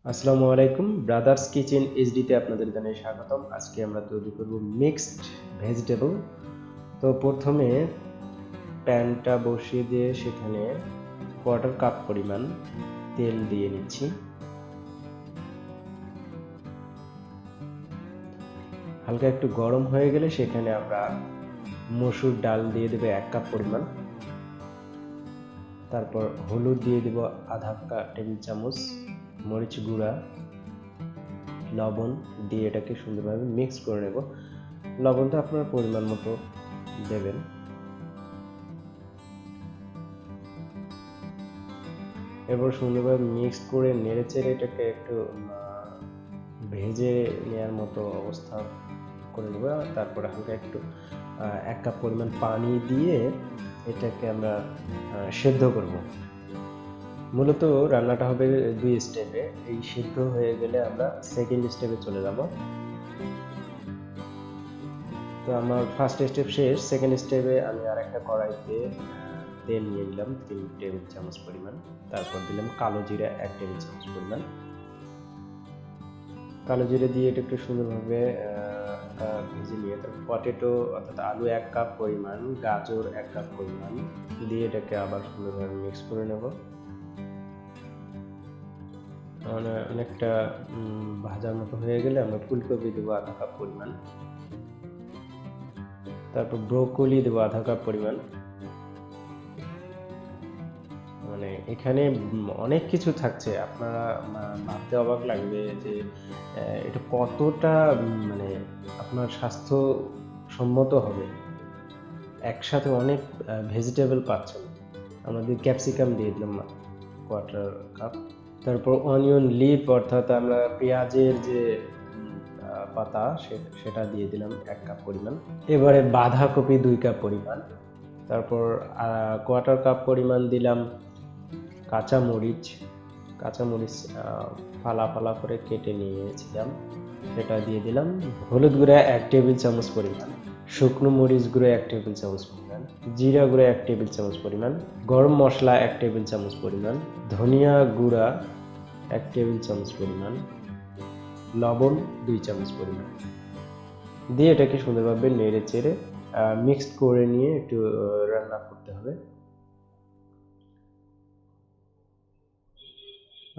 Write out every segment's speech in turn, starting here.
আসসালামু আলাইকুম, brothers kitchen এইচডিতে আপনাদের জানাই স্বাগতম। আজকে আমরা তৈরি করব মিক্সড ভেজিটেবল। তো প্রথমে প্যানটা বসিয়ে দিয়ে সেখানে 1/4 কাপ পরিমাণ তেল দিয়ে নিচ্ছি। হালকা একটু গরম হয়ে গেলে সেখানে আমরা মসুর ডাল দিয়ে দেব 1 কাপ পরিমাণ। তারপর হলুদ দিয়ে দেব আধা টেবিল চামচ, মরিচ গুঁড়া, লবণ দিয়ে এটাকে সুন্দরভাবে মিক্স করে নেব। লবণটা আপনার পরিমাণ মতো দেবেন। এরপর সুন্দরভাবে মিক্স করে নেড়েচেড়ে এটাকে একটু ভেজে নেওয়ার মতো অবস্থা করে নেব। তারপরে হালকা একটু 1 কাপ পরিমাণ পানি দিয়ে এটাকে আমরা সেদ্ধ করব। মূলত রান্নাটা হবে 2 স্টেপে। এই সেদ্ধ হয়ে গেলে আমরা সেকেন্ড স্টেপে চলে যাব। তো আমার ফার্স্ট স্টেপ শেষ। সেকেন্ড স্টেপে আমি আরেকটা কড়াইতে তেল নিয়ে নিলাম 3 টেবিল চামচ পরিমাণ। তারপর দিলাম কালো জিরা 1 টেবিল চামচ পরিমাণ। কালো জিরা দিয়ে এটা একটু সুন্দরভাবে ভেজে নিয়ে তারপর পটেটো অর্থাৎ আলু 1 কাপ পরিমাণ, গাজর 1 কাপ পরিমাণ দিয়ে এটাকে আবার সুন্দরভাবে মিক্স করে নেব। অনেকটা ভাজার মতো হয়ে গেলে আমরা ফুলকপি দেবো 1/2 কাপ পরিমাণ। তারপর ব্রোকলি দেবো 1/2 কাপ পরিমাণ। মানে এখানে অনেক কিছু থাকছে, আপনারা ভাবতে অবাক লাগবে যে এটা কতটা মানে আপনার স্বাস্থ্যসম্মত হবে। একসাথে অনেক ভেজিটেবল পাচ্ছেন। আমাদের ক্যাপসিকাম দিয়ে দিলাম 1/4 কাপ। তারপর অনিয়ন লিপ অর্থাৎ আমরা পেঁয়াজের যে পাতা সেটা দিয়ে দিলাম 1 কাপ পরিমাণ। এবারে বাঁধাকপি 2 কাপ পরিমাণ। তারপর 1/4 কাপ পরিমাণ দিলাম কাঁচামরিচ ফালা ফালা করে কেটে নিয়েছিলাম, সেটা দিয়ে দিলাম। হলুদ গুঁড়া 1 টেবিল চামচ পরিমাণ, শুকনো মরিচ গুঁড়ো 1 টেবিল চামচ পরিমাণ, জিরা গুঁড়ো 1 টেবিল চামচ পরিমাণ, গরম মশলা 1 টেবিল চামচ পরিমাণ, ধনিয়া গুঁড়া 1 টেবিল চামচ পরিমাণ, লবণ 2 চামচ পরিমাণ দিয়ে এটাকে সুন্দরভাবে নেড়ে চেড়ে মিক্সড করে নিয়ে একটু রান্না করতে হবে।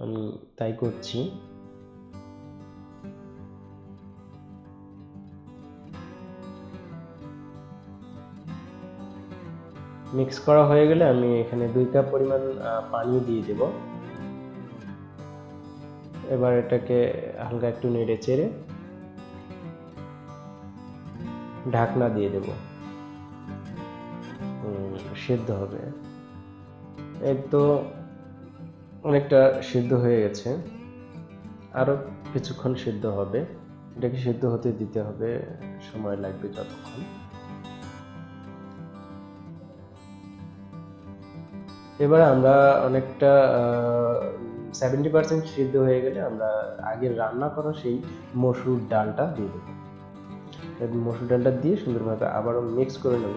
আমি তাই করছি। মিক্স করা হয়ে গেলে আমি এখানে 2 কাপ পরিমাণ পানি দিয়ে দেব। এবার এটাকে হালকা একটু নেড়ে চেড়ে ঢাকনা দিয়ে দেব, সিদ্ধ হবে। এই তো অনেকটা সিদ্ধ হয়ে গেছে, আরো কিছুক্ষণ সিদ্ধ হবে। এটাকে সিদ্ধ হতে দিতে হবে, সময় লাগবে যতক্ষণ। এবার আমরা অনেকটা 70% সিদ্ধ হয়ে গেলে আমরা আগে রান্না করা সেই মসুর ডালটা দিয়ে দেবো। মসুর ডালটা দিয়ে সুন্দরভাবে আবারও মিক্স করে নেব।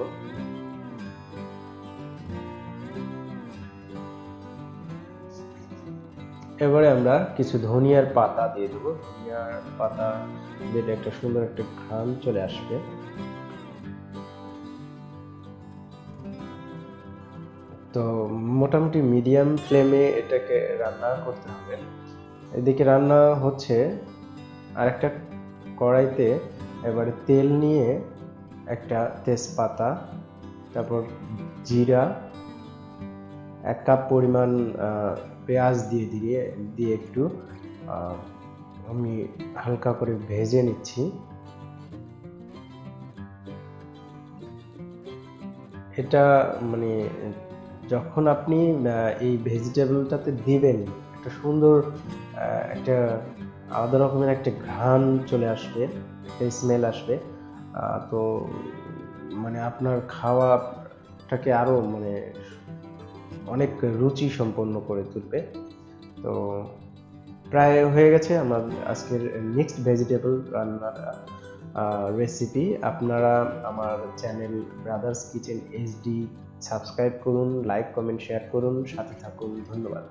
এবারে আমরা কিছু ধনিয়ার পাতা দিয়ে দেবো। ধনিয়ার পাতা দিলে একটা সুন্দর একটা ঘ্রাণ চলে আসবে। তো মোটামুটি মিডিয়াম ফ্লেমে এটাকে রান্না করতে হবে। এদিকে রান্না হচ্ছে, আরেকটা কড়াইতে এবারে তেল নিয়ে একটা তেজপাতা, তারপর জিরা, 1 কাপ পরিমাণ পেঁয়াজ দিয়ে একটু আমি হালকা করে ভেজে নিচ্ছি। এটা মানে যখন আপনি এই ভেজিটেবলটাতে দিবেন একটা সুন্দর একটা আলাদা রকমের একটা ঘ্রাণ চলে আসবে, একটা স্মেল আসবে। তো মানে আপনার খাওয়াটাকে আরো মানে অনেক রুচি সম্পন্ন করে তুলবে। তো প্রায় হয়ে গেছে আমার আজকের মিক্সড ভেজিটেবল রান্নার রেসিপি। আপনারা আমার channel brothers kitchen HD subscribe করুন, লাইক কমেন্ট শেয়ার করুন, সাথে থাকুন। ধন্যবাদ।